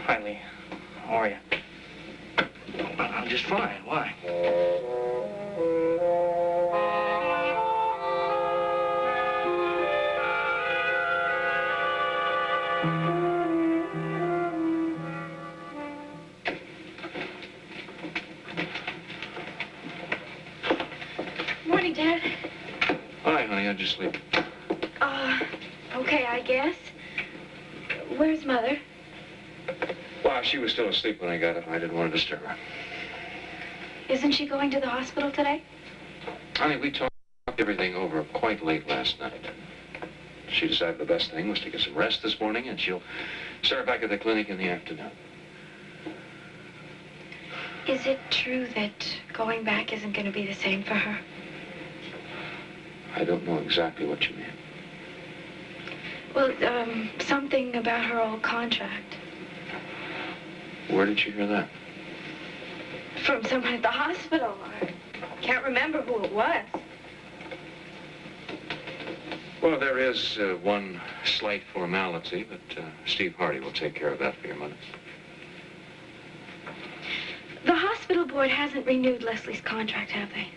Hi, Lee. How are you? I'm just fine. Why? Morning, Dad. Hi, honey. How'd you sleep? Okay, I guess. Where's Mother? Well, she was still asleep when I got up. I didn't want to disturb her. Isn't she going to the hospital today? Honey, we talked everything over quite late last night. She decided the best thing was to get some rest this morning, and she'll start back at the clinic in the afternoon. Is it true that going back isn't going to be the same for her? I don't know exactly what you mean. Well, something about her old contract. Where did you hear that? From someone at the hospital. I can't remember who it was. Well, there is one slight formality, but Steve Hardy will take care of that for your mother. The hospital board hasn't renewed Leslie's contract, have they?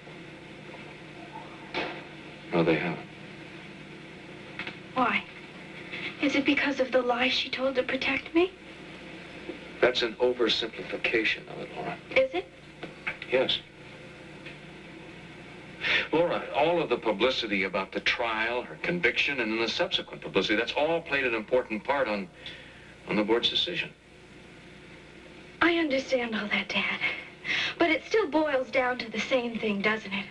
No, they haven't. Why? Is it because of the lie she told to protect me? That's an oversimplification of it, Laura. Is it? Yes. Laura, all of the publicity about the trial, her conviction, and then the subsequent publicity, that's all played an important part on the board's decision. I understand all that, Dad. But it still boils down to the same thing, doesn't it?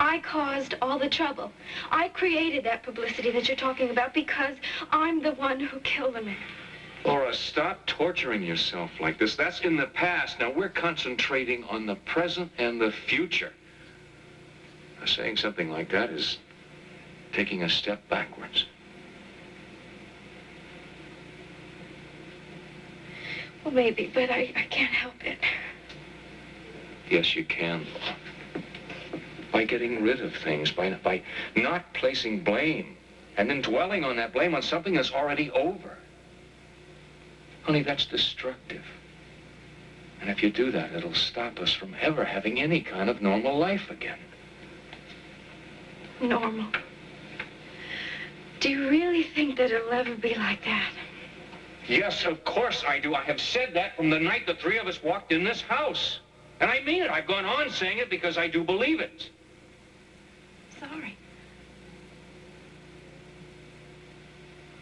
I caused all the trouble. I created that publicity that you're talking about because I'm the one who killed the man. Laura, stop torturing yourself like this. That's in the past. Now, we're concentrating on the present and the future. Now, saying something like that is taking a step backwards. Well, maybe, but I can't help it. Yes, you can, Laura. By getting rid of things, by not placing blame, and then dwelling on that blame on something that's already over. Honey, that's destructive. And if you do that, it'll stop us from ever having any kind of normal life again. Normal? Do you really think that it'll ever be like that? Yes, of course I do. I have said that from the night the three of us walked in this house. And I mean it. I've gone on saying it because I do believe it. Sorry.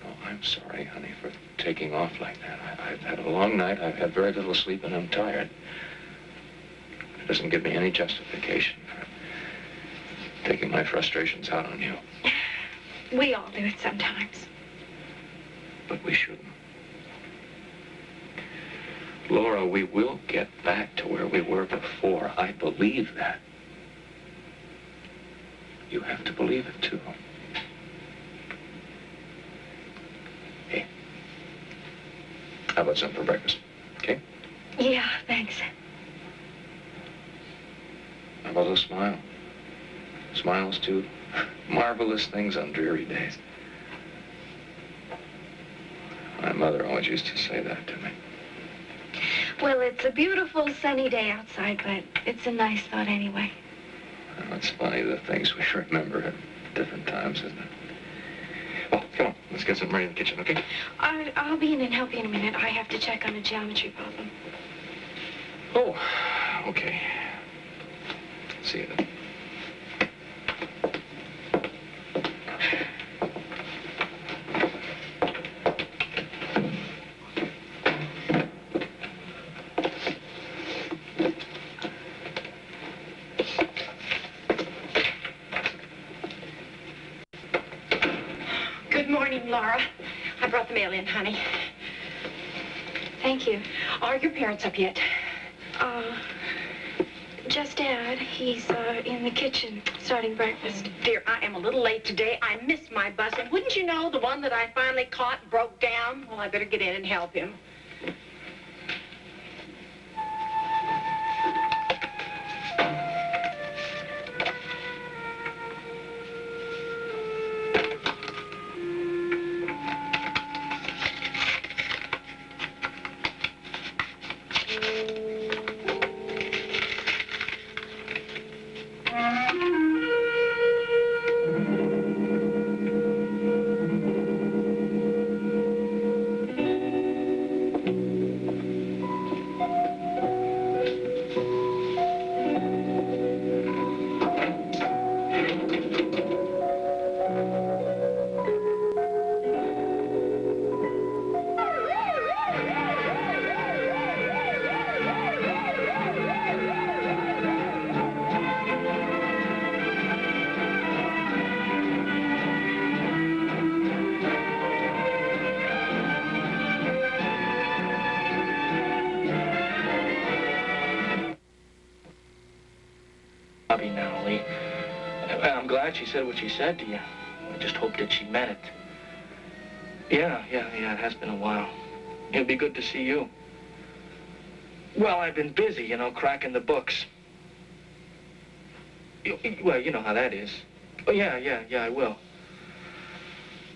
Oh, I'm sorry, honey, for taking off like that. I've had a long night. I've had very little sleep, and I'm tired. It doesn't give me any justification for taking my frustrations out on you. We all do it sometimes. But we shouldn't. Laura, we will get back to where we were before. I believe that. You have to believe it, too. Hey. How about something for breakfast? Okay? Yeah, thanks. How about a smile? Smiles do marvelous things on dreary days. My mother always used to say that to me. Well, it's a beautiful sunny day outside, but it's a nice thought anyway. Well, it's funny, the things we remember at different times, isn't it? Well, come on. Let's get something ready in the kitchen, okay? I'll be in and help you in a minute. I have to check on a geometry problem. Oh, okay. See you then. Laura, I brought the mail in, honey. Thank you. Are your parents up yet? Just Dad. He's in the kitchen starting breakfast. Dear, I am a little late today. I missed my bus, and wouldn't you know, the one that I finally caught broke down? Well, I better get in and help him. hubby now, Lee. I'm glad she said what she said to you. I just hope that she meant it. Yeah, it has been a while. It'll be good to see you. Well, I've been busy, you know, cracking the books. Well, you know how that is. Oh, yeah, I will.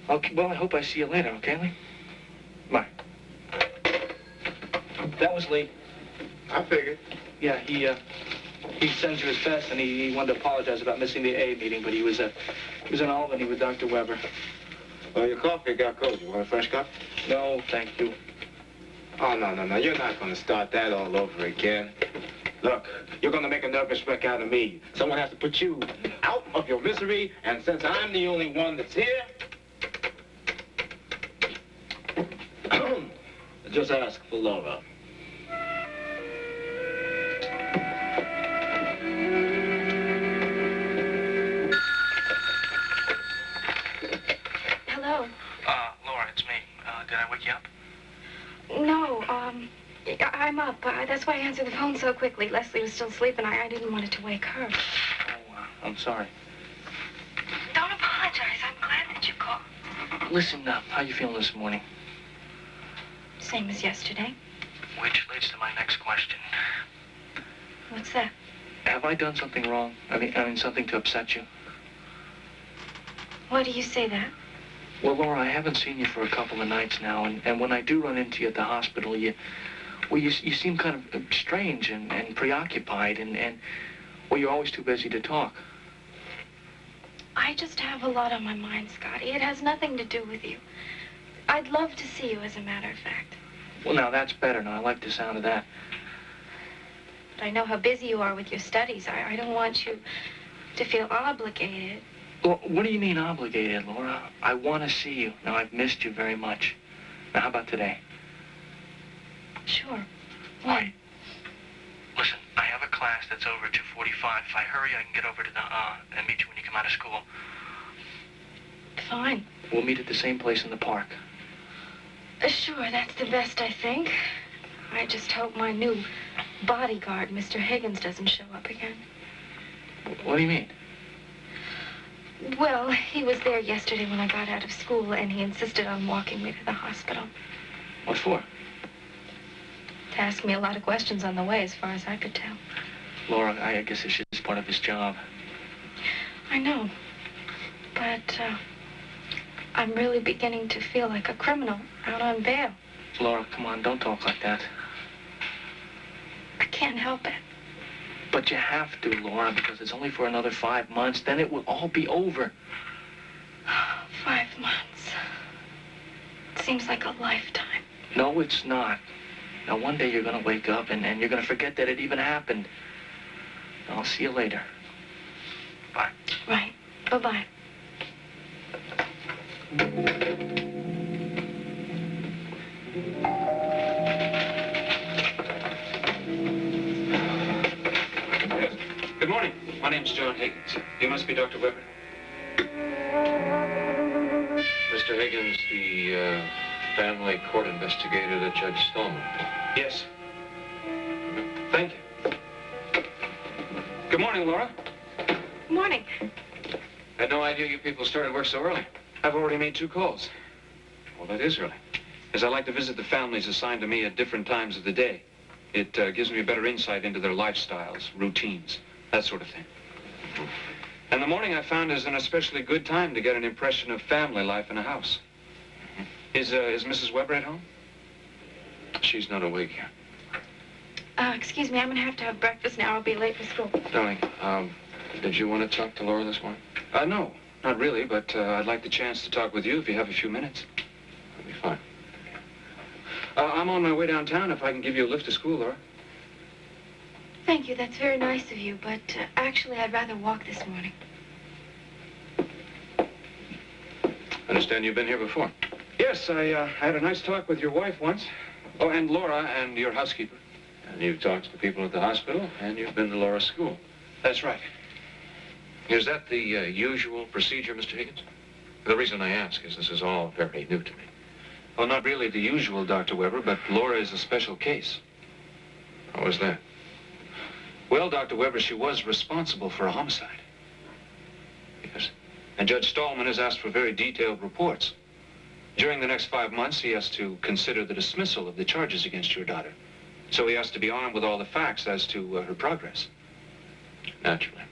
Okay, well, I hope I see you later, okay, Lee? Bye. That was Lee. I figured. Yeah, he sends you his best, and he wanted to apologize about missing the A meeting, but he was in Albany with Dr. Weber. Well, your coffee got cold. You want a fresh cup? No, thank you. Oh, no. You're not going to start that all over again. Look, you're going to make a nervous wreck out of me. Someone has to put you out of your misery, and since I'm the only one that's here, just ask for Laura. Hello. Laura, it's me. Did I wake you up? No, I'm up. That's why I answered the phone so quickly. Leslie was still asleep, and I didn't want it to wake her. Oh, I'm sorry. Don't apologize. I'm glad that you called. Listen, how you feeling this morning? Same as yesterday. Which leads to my next question. What's that? Have I done something wrong? I mean, something to upset you? Why do you say that? Well, Laura, I haven't seen you for a couple of nights now, and when I do run into you at the hospital, you seem kind of strange and preoccupied, and you're always too busy to talk. I just have a lot on my mind, Scotty. It has nothing to do with you. I'd love to see you, as a matter of fact. Well, now, that's better. Now, I like the sound of that. But I know how busy you are with your studies. I don't want you to feel obligated. Well, what do you mean obligated, Laura? I want to see you. Now, I've missed you very much. Now, how about today? Sure. Why? Listen, I have a class that's over at 2:45. If I hurry, I can get over to the, and meet you when you come out of school. Fine. We'll meet at the same place in the park. Sure, that's the best, I think. I just hope my new bodyguard, Mr. Higgins, doesn't show up again. What do you mean? Well, he was there yesterday when I got out of school, and he insisted on walking me to the hospital. What for? To ask me a lot of questions on the way, as far as I could tell. Laura, I guess it's just part of his job. I know. But, I'm really beginning to feel like a criminal out on bail. Laura, come on, don't talk like that. I can't help it. But you have to, Laura, because it's only for another 5 months. Then it will all be over. 5 months. It seems like a lifetime. No, it's not. Now, one day you're going to wake up and you're going to forget that it even happened. I'll see you later. Bye. Right. Bye-bye. Good morning. My name's John Higgins. You must be Dr. Weber. Mr. Higgins, the family court investigator that Judge Stallman. Yes. Thank you. Good morning, Laura. Morning. I had no idea you people started work so early. I've already made 2 calls. Well, that is early. As I like to visit the families assigned to me at different times of the day. It gives me a better insight into their lifestyles, routines, that sort of thing. And the morning I found is an especially good time to get an impression of family life in a house. Is Mrs. Weber at home? She's not awake yet. Excuse me, I'm gonna have to have breakfast now. I'll be late for school. Darling, did you want to talk to Laura this morning? No, not really, but I'd like the chance to talk with you if you have a few minutes. That'd be fine. I'm on my way downtown if I can give you a lift to school, Laura. Thank you. That's very nice of you, but actually, I'd rather walk this morning. Understand you've been here before. Yes, I had a nice talk with your wife once. Oh, and Laura and your housekeeper. And you've talked to the people at the hospital, and you've been to Laura's school. That's right. Is that the usual procedure, Mr. Higgins? The reason I ask is this is all very new to me. Well, not really the usual, Dr. Weber, but Laura is a special case. How was that? Well, Dr. Weber, she was responsible for a homicide. Yes. And Judge Stallman has asked for very detailed reports. During the next 5 months, he has to consider the dismissal of the charges against your daughter. So he has to be armed with all the facts as to her progress. Naturally.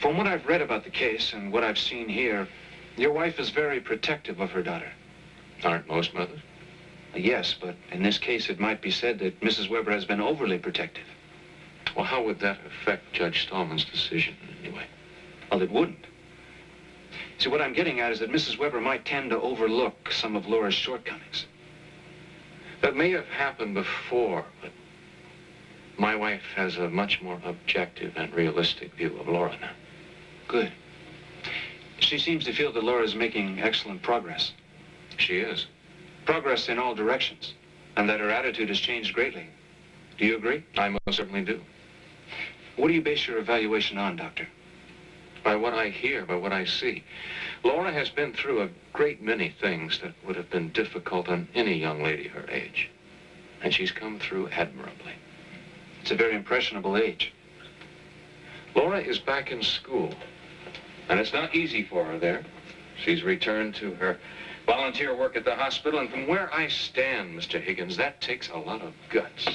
From what I've read about the case and what I've seen here, your wife is very protective of her daughter. Aren't most mothers? Yes, but in this case, it might be said that Mrs. Weber has been overly protective. Well, how would that affect Judge Stallman's decision in any way? Well, it wouldn't. See, what I'm getting at is that Mrs. Weber might tend to overlook some of Laura's shortcomings. That may have happened before, but my wife has a much more objective and realistic view of Laura now. Good. She seems to feel that Laura is making excellent progress. She is. Progress in all directions, and that her attitude has changed greatly. Do you agree? I most certainly do. What do you base your evaluation on, Doctor? By what I hear, by what I see. Laura has been through a great many things that would have been difficult on any young lady her age. And she's come through admirably. It's a very impressionable age. Laura is back in school, and it's not easy for her there. She's returned to her volunteer work at the hospital, and from where I stand, Mr. Higgins, that takes a lot of guts.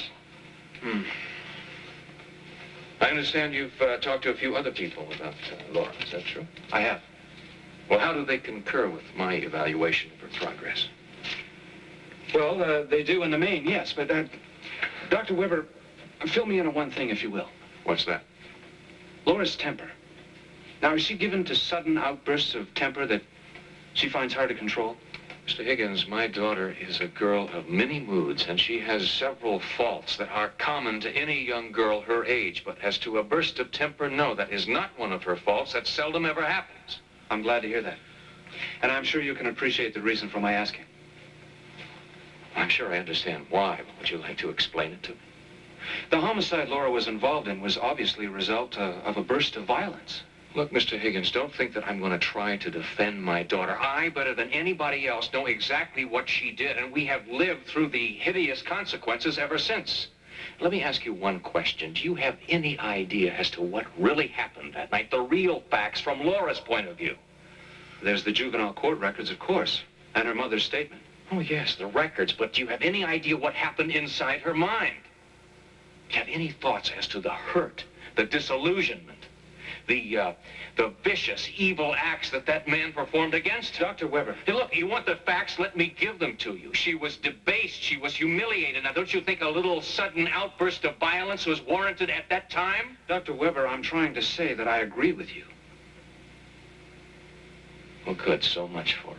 I understand you've talked to a few other people about Laura. Is that true? I have. Well, how do they concur with my evaluation of her progress? Well, they do in the main, yes, but Dr. Weber, fill me in on one thing, if you will. What's that? Laura's temper. Now, is she given to sudden outbursts of temper that she finds hard to control? Mr. Higgins, my daughter is a girl of many moods, and she has several faults that are common to any young girl her age. But as to a burst of temper, no, that is not one of her faults. That seldom ever happens. I'm glad to hear that. And I'm sure you can appreciate the reason for my asking. I'm sure I understand why, but would you like to explain it to me? The homicide Laura was involved in was obviously a result of a burst of violence. Look, Mr. Higgins, don't think that I'm going to try to defend my daughter. I, better than anybody else, know exactly what she did, and we have lived through the hideous consequences ever since. Let me ask you one question. Do you have any idea as to what really happened that night? The real facts from Laura's point of view? There's the juvenile court records, of course, and her mother's statement. Oh, yes, the records, but do you have any idea what happened inside her mind? Do you have any thoughts as to the hurt, the disillusionment, the vicious, evil acts that man performed against her? Dr. Weber. Hey, look, you want the facts? Let me give them to you. She was debased. She was humiliated. Now, don't you think a little sudden outburst of violence was warranted at that time? Dr. Weber, I'm trying to say that I agree with you. Well, good. So much for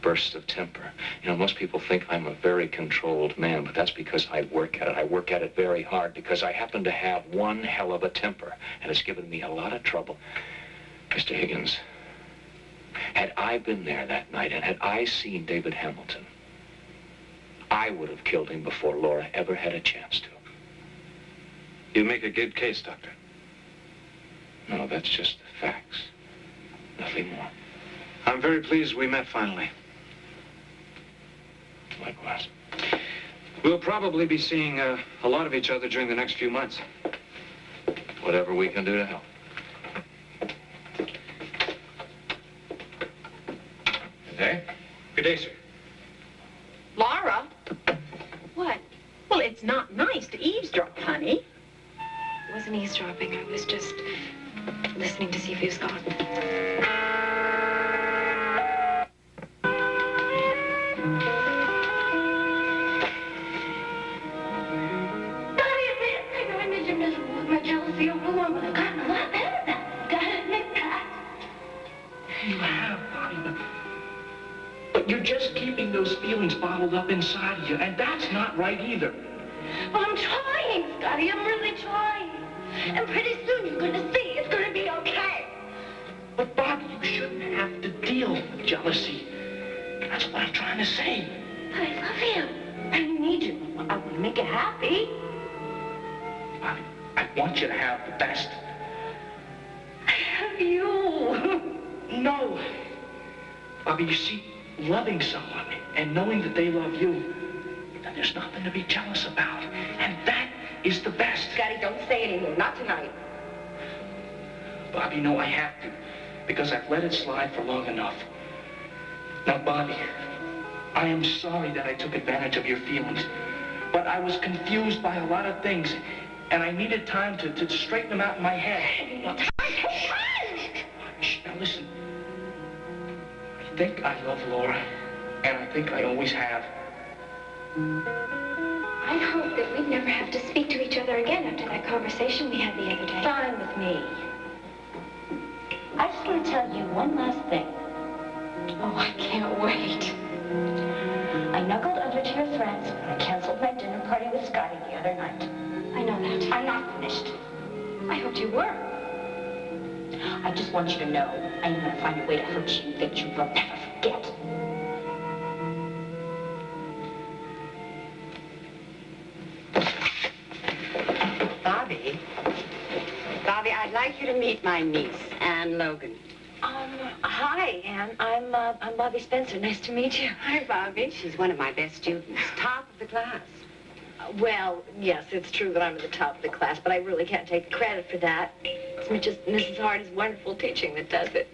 bursts of temper. You know, most people think I'm a very controlled man, but that's because I work at it. I work at it very hard because I happen to have one hell of a temper, and it's given me a lot of trouble. Mr. Higgins, had I been there that night and had I seen David Hamilton, I would have killed him before Laura ever had a chance to. You make a good case, Doctor. No, that's just the facts. Nothing more. I'm very pleased we met finally. Likewise. We'll probably be seeing a lot of each other during the next few months. Whatever we can do to help. Good day. Good day, sir. Laura? What? Well, it's not nice to eavesdrop, honey. It wasn't eavesdropping. I was just listening to see if he was gone. You're just keeping those feelings bottled up inside of you, and that's not right either. Well, I'm trying, Scotty. I'm really trying. And pretty soon you're going to see it's going to be okay. But, Bobby, you shouldn't have to deal with jealousy. That's what I'm trying to say. But I love him. I need you. I want to make you happy. I want you to have the best. I have you. No. Bobby, you see, loving someone and knowing that they love you, then there's nothing to be jealous about. And that is the best. Scotty, don't say anything. Not tonight. Bobby, no, I have to. Because I've let it slide for long enough. Now, Bobby, I am sorry that I took advantage of your feelings. But I was confused by a lot of things. And I needed time to straighten them out in my head. Now, shh, now listen. I think I love Laura. And I think I always have. I hope that we'd never have to speak to each other again after that conversation we had the other day. Fine with me. I just want to tell you one last thing. Oh, I can't wait. I knuckled under to your threats when I canceled my dinner party with Scotty the other night. I know that. I'm not finished. I hoped you were. I just want you to know I'm going to find a way to hurt you that you will never forget. Bobby, I'd like you to meet my niece, Anne Logan. Hi, Anne. I'm Bobby Spencer. Nice to meet you. Hi, Bobby. She's one of my best students, top of the class. Well, yes, it's true that I'm at the top of the class, but I really can't take the credit for that. It's just Mrs. Hardy's wonderful teaching that does it.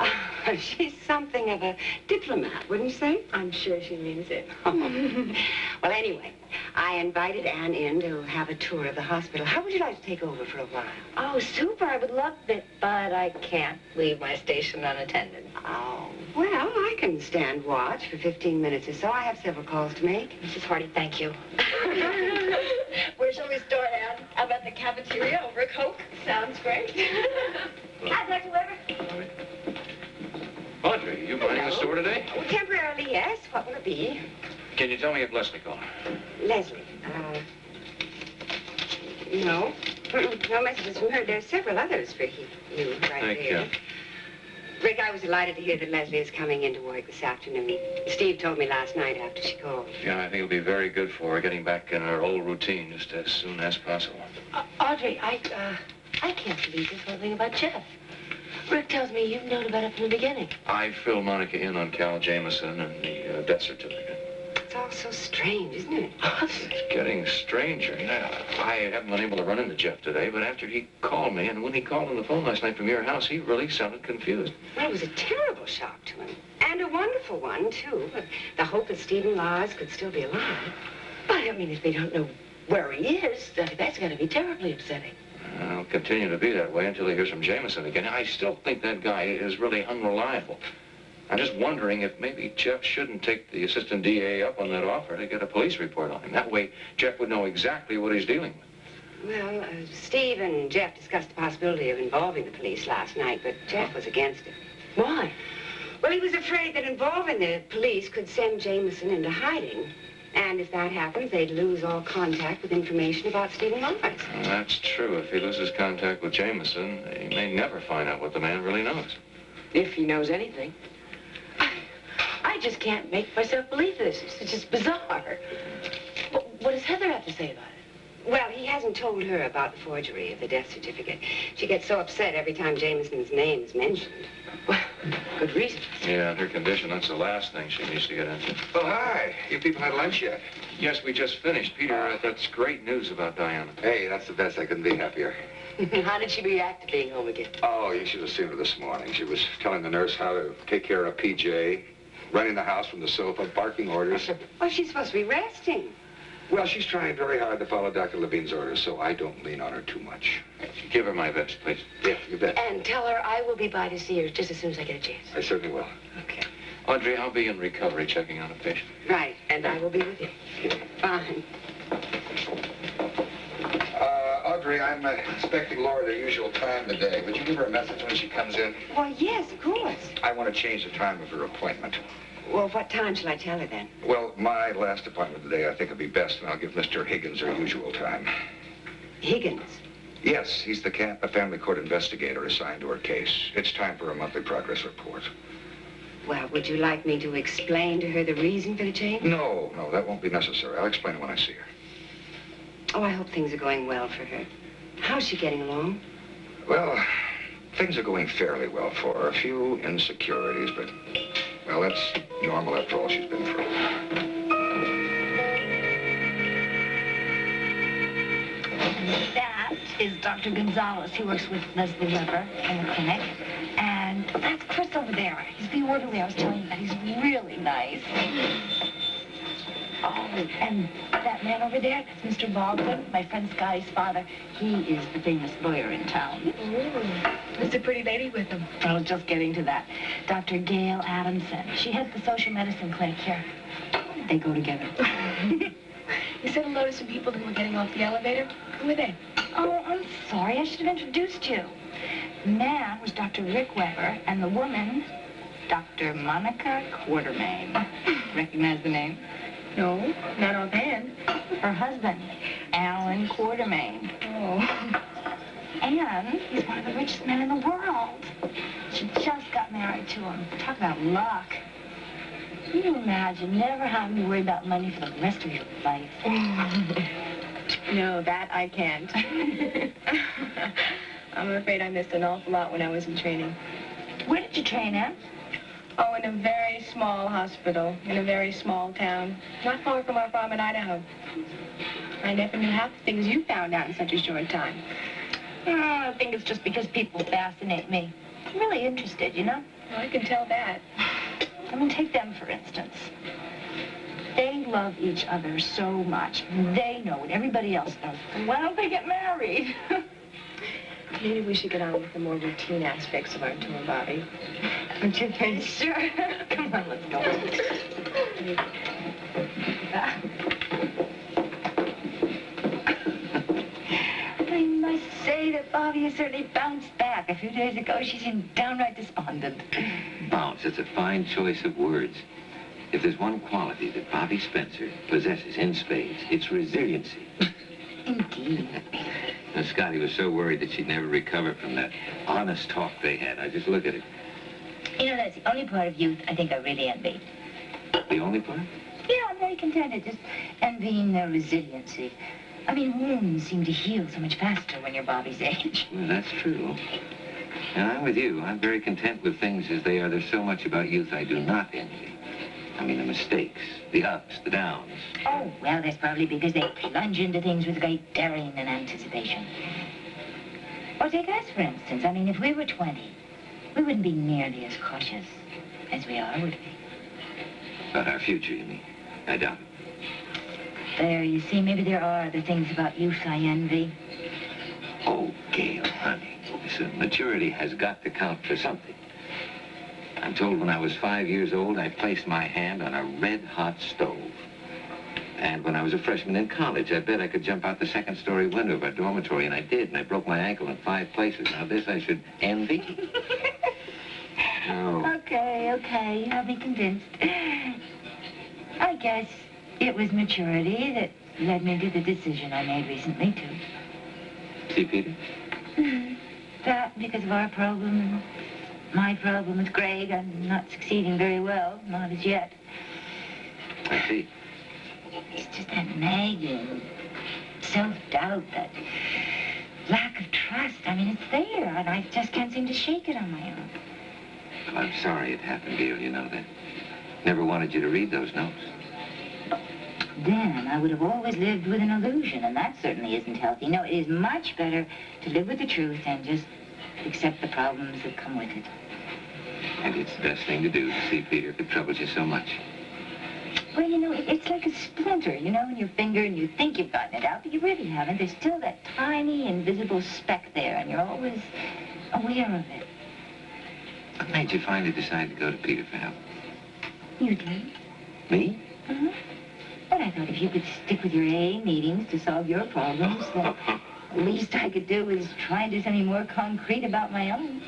She's something of a diplomat, wouldn't you say? I'm sure she means it. Well, anyway, I invited Anne in to have a tour of the hospital. How would you like to take over for a while? Oh, super. I would love it, but I can't leave my station unattended. Oh, well, I can stand watch for 15 minutes or so. I have several calls to make. Mrs. Hardy, thank you. Where shall we start, Anne? How about the cafeteria over a Coke? Sounds great. Hi, Dr. Weber. Audrey, you minding the store today? Oh, temporarily, yes. What will it be? Can you tell me if Leslie called? Leslie. No. No messages from her. There's several others for you right Thank there. you. Rick, I was delighted to hear that Leslie is coming into work this afternoon. Steve told me last night after she called. Yeah, I think it'll be very good for her getting back in her old routine just as soon as possible. Audrey, I can't believe this whole thing about Jeff. Rick tells me you've known about it from the beginning. I filled Monica in on Cal Jameson and the death certificate. It's all so strange, isn't it? It's getting stranger. You know, I haven't been able to run into Jeff today, but after he called me, and when he called on the phone last night from your house, he really sounded confused. Well, it was a terrible shock to him. And a wonderful one, too. But the hope that Stephen Lars could still be alive. But, I mean, if they don't know where he is, that's going to be terribly upsetting. It'll continue to be that way until he hears from Jameson again. I still think that guy is really unreliable. I'm just wondering if maybe Jeff shouldn't take the assistant DA up on that offer to get a police report on him. That way, Jeff would know exactly what he's dealing with. Well, Steve and Jeff discussed the possibility of involving the police last night, but Jeff was against it. Why? Well, he was afraid that involving the police could send Jameson into hiding. And if that happens, they'd lose all contact with information about Stephen Lars. Well, that's true. If he loses contact with Jameson, he may never find out what the man really knows. If he knows anything. I just can't make myself believe this. It's just bizarre. What does Heather have to say about it? Well, he hasn't told her about the forgery of the death certificate. She gets so upset every time Jameson's name is mentioned. Well, good reason. Yeah, in her condition, that's the last thing she needs to get into. Oh, hi. You people had lunch yet? Yes, we just finished. Peter, that's great news about Diana. Hey, that's the best. I couldn't be happier. How did she react to being home again? Oh, you should have seen her this morning. She was telling the nurse how to take care of PJ, running the house from the sofa, barking orders. Well, she's supposed to be resting. Well, she's trying very hard to follow Dr. Levine's orders, so I don't lean on her too much. Give her my best, please. Yeah, you bet. And tell her I will be by to see her just as soon as I get a chance. I certainly will. Okay. Audrey, I'll be in recovery checking on a patient. Right, and I will be with you. Fine. Audrey, I'm expecting Laura at her usual time today. Would you give her a message when she comes in? Well, yes, of course. I want to change the time of her appointment. Well, what time shall I tell her then? Well, my last appointment today I think would be best, and I'll give Mr. Higgins her usual time. Higgins? Yes, he's the family court investigator assigned to her case. It's time for a monthly progress report. Well, would you like me to explain to her the reason for the change? No, that won't be necessary. I'll explain it when I see her. Oh, I hope things are going well for her. How's she getting along? Well, things are going fairly well for her. A few insecurities, but, well, that's normal after all she's been through. is Dr. Gonzalez. He works with Leslie Weber in the clinic. And that's Chris over there. He's the orderly I was telling you about. He's really nice. Oh, and that man over there, that's Mr. Baldwin, my friend Scotty's father. He is the famous lawyer in town. Ooh, there's a pretty lady with him. I was just getting to that. Dr. Gail Adamson. She heads the social medicine clinic here. They go together. You said hello to some people who were getting off the elevator. Who were they? Oh, I'm sorry. I should have introduced you. The man was Dr. Rick Weber, and the woman, Dr. Monica Quartermain. Recognize the name? No, not offhand. Her husband, Alan Quartermain. Oh. And he's one of the richest men in the world. She just got married to him. Talk about luck. Can you imagine never having to worry about money for the rest of your life? No, that I can't. I'm afraid I missed an awful lot when I was in training. Where did you train at? Oh, in a very small hospital, in a very small town, not far from our farm in Idaho. I never knew half the things you found out in such a short time. Oh, I think it's just because people fascinate me. I'm really interested, you know? Well, I can tell that. I mean, take them, for instance. They love each other so much. They know what everybody else knows. Why don't they get married? Maybe we should get on with the more routine aspects of our tour, Bobby. Don't you think? Sure. Come on, let's go. I must say that Bobby has certainly bounced back. A few days ago, she seemed downright despondent. Bounce, it's a fine choice of words. If there's one quality that Bobby Spencer possesses in spades, it's resiliency. Indeed. Now, Scotty was so worried that she'd never recover from that honest talk they had. I just look at it. You know, that's the only part of youth I think I really envy. The only part? Yeah, I'm very contented, just envying their resiliency. I mean, wounds seem to heal so much faster when you're Bobby's age. Well, that's true. And I'm with you. I'm very content with things as they are. There's so much about youth I do not envy. I mean, the mistakes, the ups, the downs. Oh, well, that's probably because they plunge into things with great daring and anticipation. Or take us, for instance. I mean, if we were 20, we wouldn't be nearly as cautious as we are, would we? About our future, you mean? I doubt it. There, you see, maybe there are other things about youth I envy. Oh, Gail, honey. Listen, maturity has got to count for something. I'm told when I was 5 years old, I placed my hand on a red-hot stove. And when I was a freshman in college, I bet I could jump out the second-story window of our dormitory, and I did, and I broke my ankle in 5 places. Now, this I should envy? No. Okay, you have me convinced. I guess it was maturity that led me to the decision I made recently, too. See, Peter? That, because of our problem and my problem with Greg, I'm not succeeding very well, not as yet. I see. It's just that nagging self-doubt, that lack of trust. I mean, it's there, and I just can't seem to shake it on my own. Well, I'm sorry it happened, Gail, you know that. Never wanted you to read those notes. Then I would have always lived with an illusion, and that certainly isn't healthy. No, it is much better to live with the truth and just accept the problems that come with it. And it's the best thing to do, to see, Peter, if it troubles you so much. Well, you know, it's like a splinter, you know, in your finger, and you think you've gotten it out, but you really haven't. There's still that tiny, invisible speck there, and you're always aware of it. What made you finally decide to go to Peter for help? You did? Me? Mm-hmm. But I thought if you could stick with your AA meetings to solve your problems, then the least I could do is try and do something more concrete about my own.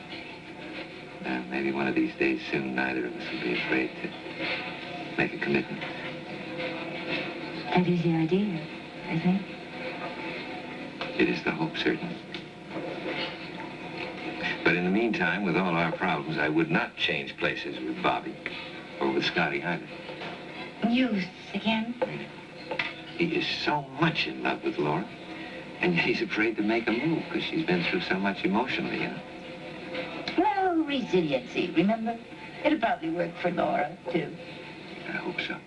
Well, maybe one of these days soon, neither of us will be afraid to make a commitment. That is the idea, I think. It is the hope, certainly. But in the meantime, with all our problems, I would not change places with Bobby or with Scotty either. Youth again? He is so much in love with Laura, and yet he's afraid to make a move because she's been through so much emotionally, you know. Well, resiliency, remember? It'll probably work for Laura, too. I hope so.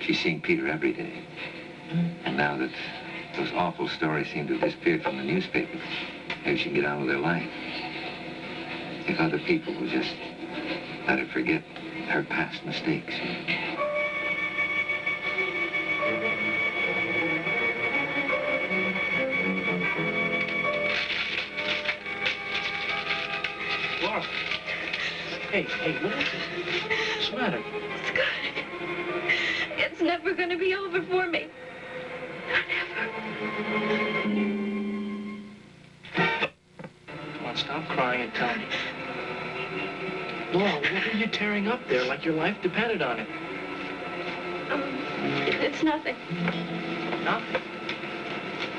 She's seeing Peter every day. And now that Those awful stories seem to have disappeared from the newspapers. Maybe she can get on with her life. If other people will just let her forget her past mistakes. Laura. Hey, what's the matter? Scott, it's never going to be over for me. Not ever. Come on, stop crying and tell me. Laura, what are you tearing up there like your life depended on it? It's nothing. Nothing?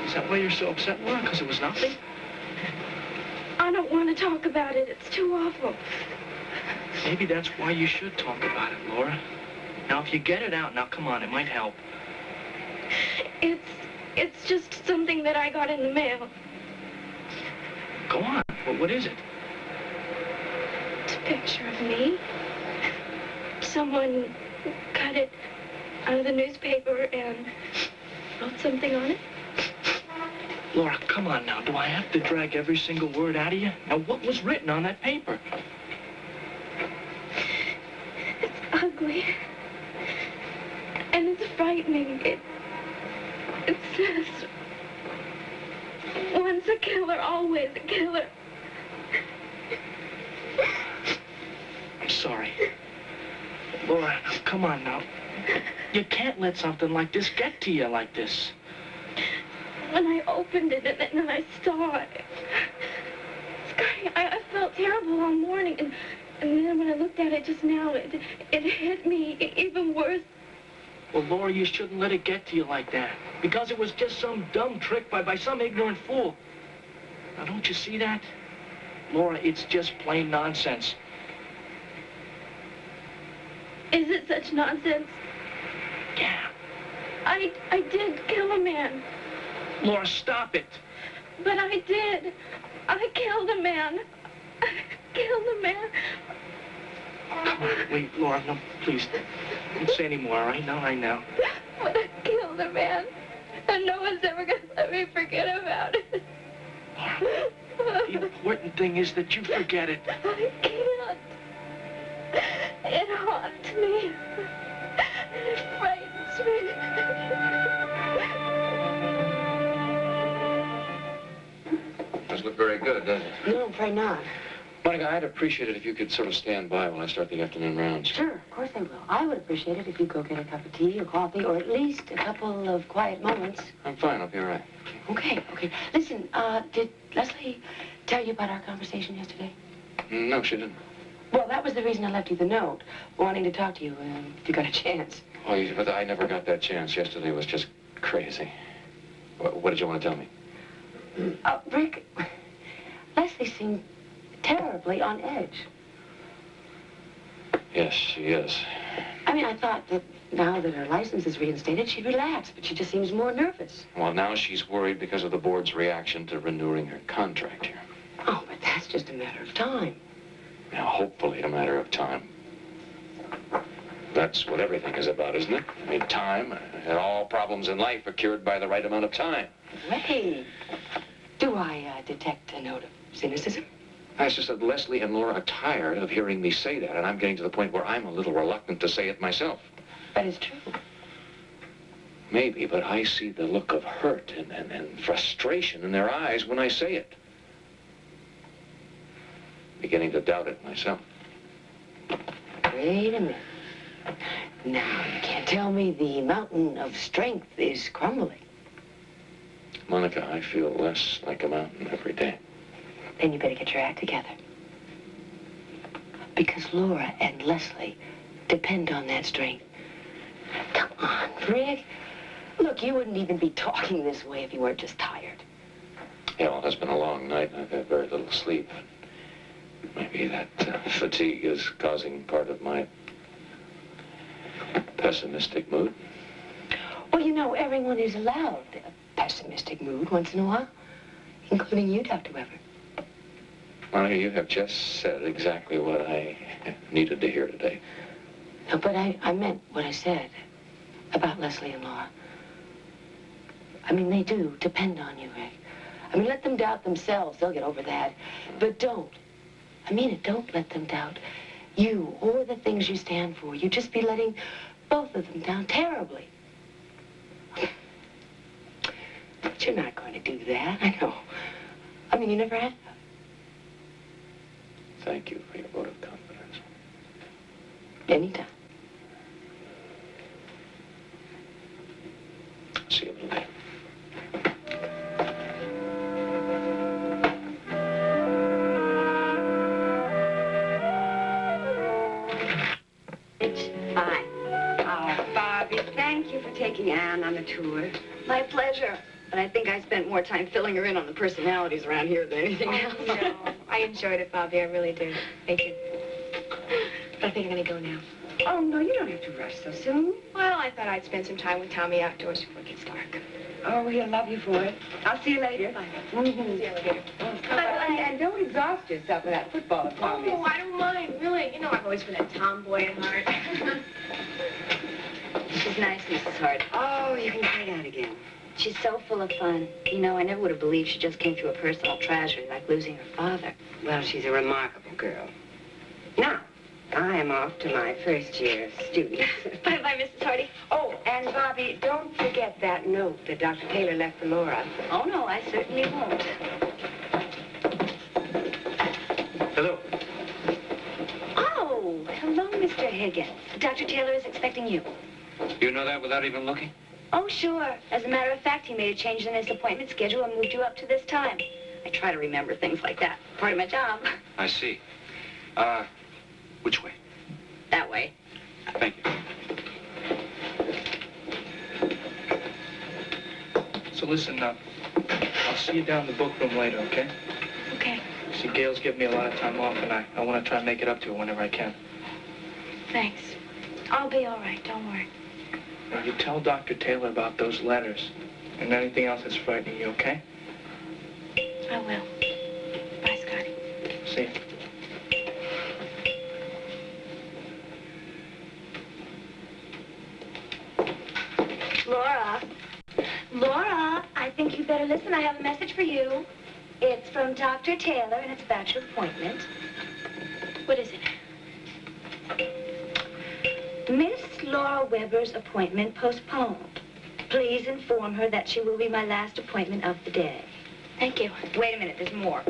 Is that why you're so upset, Laura? Because it was nothing? I don't want to talk about it. It's too awful. Maybe that's why you should talk about it, Laura. Now, if you get it out, now, come on, it might help. It's just something that I got in the mail. Go on. Well, what is it? It's a picture of me. Someone cut it out of the newspaper and wrote something on it. Laura, come on now. Do I have to drag every single word out of you? Now, what was written on that paper? It's ugly. And it's frightening. It says, once a killer, always a killer. I'm sorry. Laura, come on now. You can't let something like this get to you like this. When I opened it and I saw it, Scotty, I felt terrible all morning. And then when I looked at it just now, it hit me even worse. Well, Laura, you shouldn't let it get to you like that. Because it was just some dumb trick by some ignorant fool. Now, don't you see that? Laura, it's just plain nonsense. Is it such nonsense? Yeah. I did kill a man. Laura, stop it. But I did. I killed a man. I killed a man. Come on, wait, Laura, no, please. Don't say any more, all right? No, right now. But I killed a man. And no one's ever going to let me forget about it. Laura, the important thing is that you forget it. I can't. It haunts me. It frightens me. Doesn't look very good, does it? No, I'm afraid not. Monica, I'd appreciate it if you could sort of stand by when I start the afternoon rounds. Sure, of course they will. I would appreciate it if you'd go get a cup of tea or coffee, or at least a couple of quiet moments. I'm fine. I'll be all right. Okay. Listen, did Leslie tell you about our conversation yesterday? No, she didn't. Well, that was the reason I left you the note, wanting to talk to you if you got a chance. Oh, but I never got that chance. Yesterday was just crazy. What did you want to tell me? Rick, Leslie seemed terribly on edge. Yes, she is. I mean, I thought that now that her license is reinstated, she'd relax, but she just seems more nervous. Well, now she's worried because of the board's reaction to renewing her contract here. Oh, but that's just a matter of time. Now, hopefully a matter of time. That's what everything is about, isn't it? I mean, time, and all problems in life are cured by the right amount of time. Wait. Do I detect a note of cynicism? It's just that Leslie and Laura are tired of hearing me say that, and I'm getting to the point where I'm a little reluctant to say it myself. But it's true. Maybe, but I see the look of hurt and frustration in their eyes when I say it. Beginning to doubt it myself. Wait a minute. Now, you can't tell me the mountain of strength is crumbling. Monica, I feel less like a mountain every day. Then you better get your act together. Because Laura and Leslie depend on that strength. Come on, Rick. Look, you wouldn't even be talking this way if you weren't just tired. Yeah, well, it's been a long night, and I've had very little sleep. Maybe that fatigue is causing part of my pessimistic mood. Well, you know, everyone is allowed a pessimistic mood once in a while, including you, Dr. Weber. Monica, you have just said exactly what I needed to hear today. No, but I meant what I said about Leslie and Laura. I mean, they do depend on you, Rick. I mean, let them doubt themselves. They'll get over that. But don't. I mean it, don't let them doubt you or the things you stand for. You'd just be letting both of them down terribly. But you're not going to do that, I know. I mean, you never have. Thank you for your vote of confidence. Anytime. See you later. It's fine. Oh, Bobby, thank you for taking Anne on the tour. My pleasure. But I think I spent more time filling her in on the personalities around here than anything else. No, I enjoyed it, Bobby. I really did. Thank you. But I think I'm going to go now. Oh, no, you don't have to rush so soon. Well, I thought I'd spend some time with Tommy outdoors before it gets dark. Oh, he'll love you for it. I'll see you later. Bye. Mm-hmm. See you later. And don't exhaust yourself with that football, Tommy. Oh, I don't mind, really. You know, I've always been a tomboy at heart. She's nice, Mrs. Hart. Oh, you can say that again. She's so full of fun. You know, I never would have believed she just came through a personal tragedy like losing her father. Well, she's a remarkable girl. Now, I am off to my first year of students. Bye-bye, Mrs. Hardy. Oh, and Bobby, don't forget that note that Dr. Taylor left for Laura. Oh, no, I certainly won't. Hello. Oh, hello, Mr. Higgins. Dr. Taylor is expecting you. You know that without even looking? Oh, sure. As a matter of fact, he made a change in his appointment schedule and moved you up to this time. I try to remember things like that. Part of my job. I see. Which way? That way. Thank you. So listen, I'll see you down in the book room later, okay? Okay. See, Gail's giving me a lot of time off, and I want to try and make it up to her whenever I can. Thanks. I'll be all right. Don't worry. Now, you tell Dr. Taylor about those letters and anything else that's frightening you, okay? I will. Bye, Scotty. See you. Laura. Laura, I think you better listen. I have a message for you. It's from Dr. Taylor, and it's about your appointment. What is it? Miss Laura Weber's appointment postponed. Please inform her that she will be my last appointment of the day. Thank you. Wait a minute, there's more.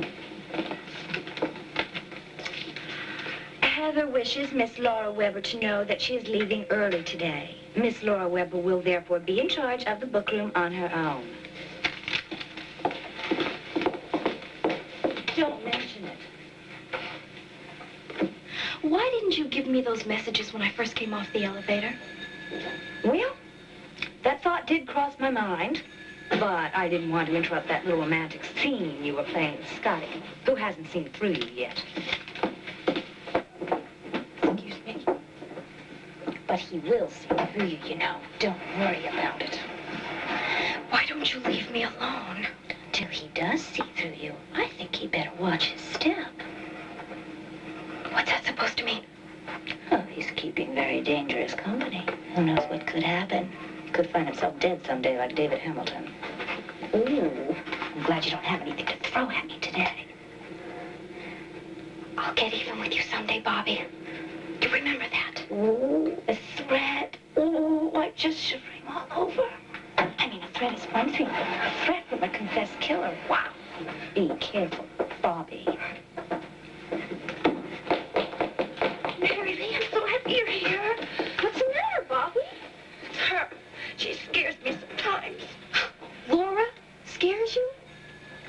Heather wishes Miss Laura Weber to know that she is leaving early today. Miss Laura Weber will therefore be in charge of the book room on her own. Don't mention it. Why didn't you give me those messages when I first came off the elevator? Well, that thought did cross my mind, but I didn't want to interrupt that little romantic scene you were playing with Scotty, who hasn't seen through you yet. Excuse me. But he will see through you, you know. Don't worry about it. Why don't you leave me alone? Till he does see through you, I think he better watch his step. What's that supposed to mean? Oh, he's keeping very dangerous company. Who knows what could happen? He could find himself dead someday like David Hamilton. Ooh, I'm glad you don't have anything to throw at me today. I'll get even with you someday, Bobby. You remember that? Ooh, a threat. Ooh, I'm just shivering all over. I mean, a threat is one thing, but a threat from a confessed killer. Wow. Be careful, Bobby. Mary, I'm so happy you're here. What's the matter, Bobby? It's her. She scares me sometimes. Laura scares you?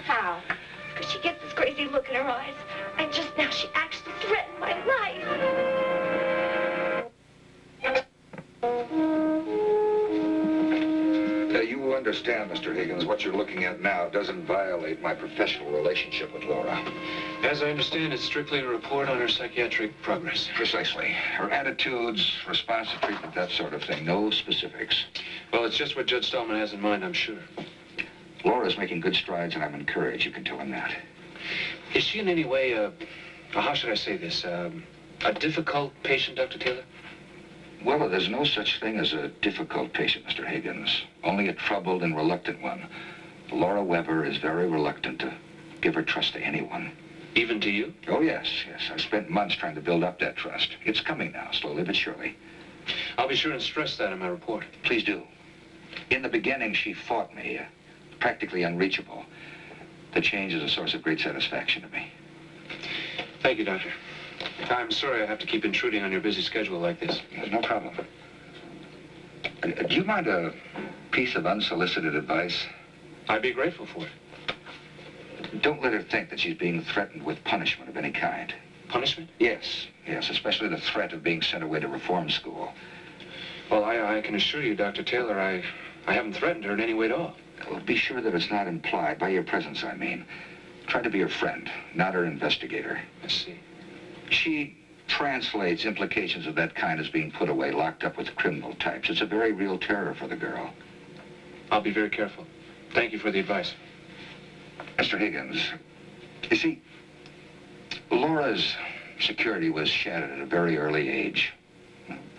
How? Because she gets this crazy look in her eyes. And just now she actually threatened my life. You understand, Mr. Higgins, what you're looking at now doesn't violate my professional relationship with Laura. As I understand, it's strictly a report on her psychiatric progress. Precisely. Her attitudes, response to treatment, that sort of thing. No specifics. Well, it's just what Judge Stallman has in mind, I'm sure. Laura's making good strides, and I'm encouraged. You can tell him that. Is she in any way, how should I say this, a difficult patient, Dr. Taylor? Well, there's no such thing as a difficult patient, Mr. Higgins. Only only a troubled and reluctant one. Laura Weber is very reluctant to give her trust to anyone. Even to you? Oh, yes. I've spent months trying to build up that trust. It's coming now, slowly but surely. I'll be sure and stress that in my report. Please do. In the beginning, she fought me, practically unreachable. The change is a source of great satisfaction to me. Thank you, Doctor. I'm sorry I have to keep intruding on your busy schedule like this. There's no problem. Do you mind a piece of unsolicited advice? I'd be grateful for it. Don't let her think that she's being threatened with punishment of any kind. Punishment? Yes, especially the threat of being sent away to reform school. Well, I can assure you, Dr. Taylor, I haven't threatened her in any way at all. Well, be sure that it's not implied, by your presence, I mean. Try to be her friend, not her investigator. I see. She translates implications of that kind as being put away, locked up with criminal types. It's a very real terror for the girl. I'll be very careful. Thank you for the advice. Mr. Higgins, you see, Laura's security was shattered at a very early age.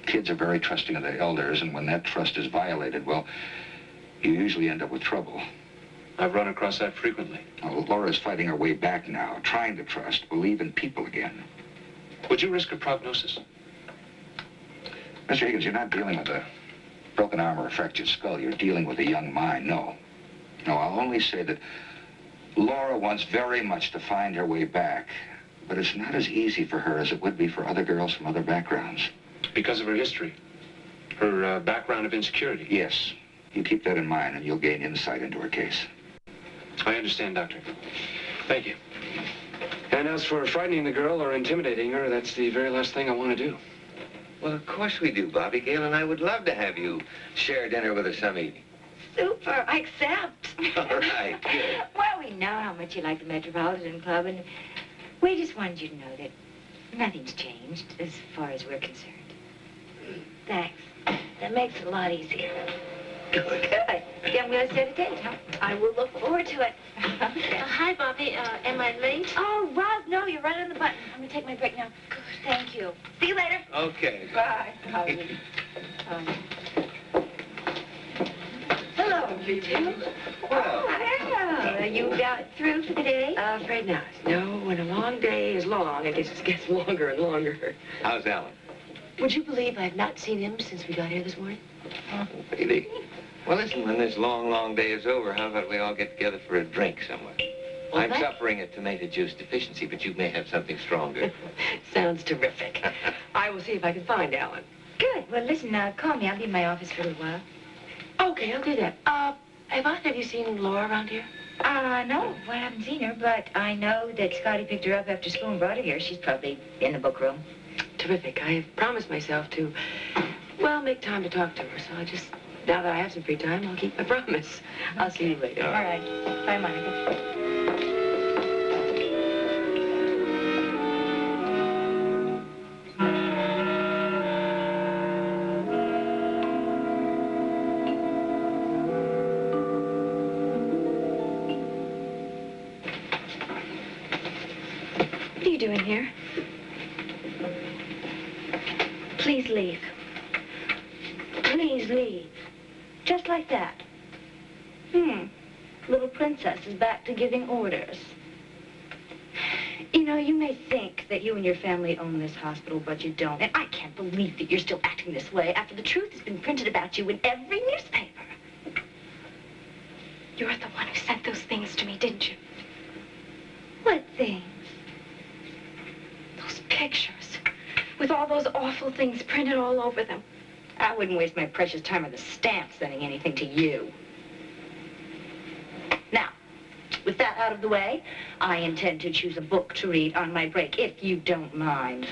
Kids are very trusting of their elders, and when that trust is violated, well, you usually end up with trouble. I've run across that frequently. Well, Laura's fighting her way back now, trying to trust, believe in people again. Would you risk a prognosis? Mr. Higgins, you're not dealing with a broken arm or a fractured skull. You're dealing with a young mind. No, I'll only say that Laura wants very much to find her way back, but it's not as easy for her as it would be for other girls from other backgrounds. Because of her history? Her background of insecurity? Yes. You keep that in mind, and you'll gain insight into her case. I understand, Doctor. Thank you. And as for frightening the girl or intimidating her, that's the very last thing I want to do. Well, of course we do, Bobby. Gail and I would love to have you share dinner with us some evening. Super, I accept. All right, good. Well, we know how much you like the Metropolitan Club, and we just wanted you to know that nothing's changed as far as we're concerned. Thanks. That makes it a lot easier. Good. Yeah, I'm going to set a date, huh? I will look forward to it. Okay. Hi, Bobby. Am I late? Oh, Rob, no, you're right on the button. I'm going to take my break now. Good, thank you. See you later. Okay. Bye. Hello, you two. Well, Well, you got through for the day? Afraid not. No, when a long day is long, it just gets longer and longer. how's Alan? Would you believe I've not seen him since we got here this morning? Oh, really? Well, listen, when this long, long day is over, how about we all get together for a drink somewhere? Well, I'm suffering a tomato juice deficiency, but you may have something stronger. Sounds terrific. I will see if I can find Alan. Good. Well, listen, call me. I'll be in my office for a little while. Okay, I'll do that. Have either of you seen Laura around here? No, I haven't seen her, but I know that Scotty picked her up after school and brought her here. She's probably in the book room. Terrific. I have promised myself to, well, make time to talk to her. So now that I have some free time, I'll keep my promise. I'll see you later. All right. Bye, Monica. What are you doing here? Please leave. Please leave. Just like that. Little princess is back to giving orders. You know, you may think that you and your family own this hospital, but you don't. And I can't believe that you're still acting this way after the truth has been printed about you in every newspaper. You're the one who sent those things to me, didn't you? What things? Those pictures. With all those awful things printed all over them. I wouldn't waste my precious time on the stamp sending anything to you. Now, with that out of the way, I intend to choose a book to read on my break, if you don't mind.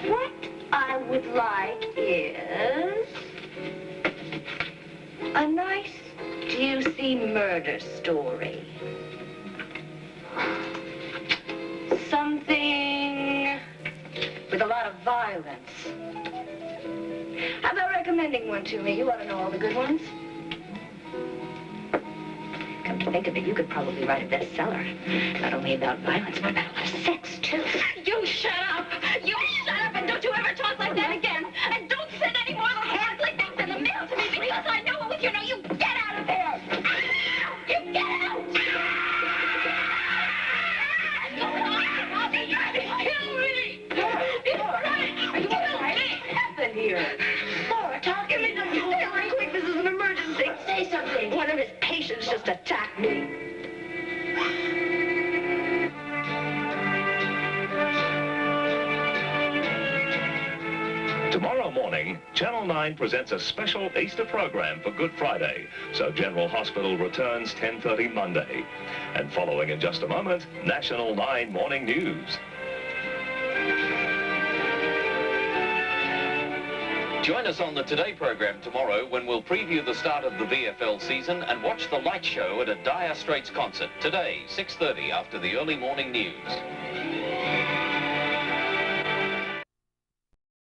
What I would like is a nice, juicy murder story. Something with a lot of violence. How about recommending one to me? You ought to know all the good ones. Come to think of it, you could probably write a bestseller. Not only about violence, but about a lot of sex, too. You shut up! You shut up and just attack me. Tomorrow morning, Channel 9 presents a special Easter program for Good Friday. So General Hospital returns 10:30 Monday. And following in just a moment, National 9 Morning News. Join us on the Today program tomorrow when we'll preview the start of the VFL season and watch the light show at a Dire Straits concert. Today, 6:30 after the early morning news.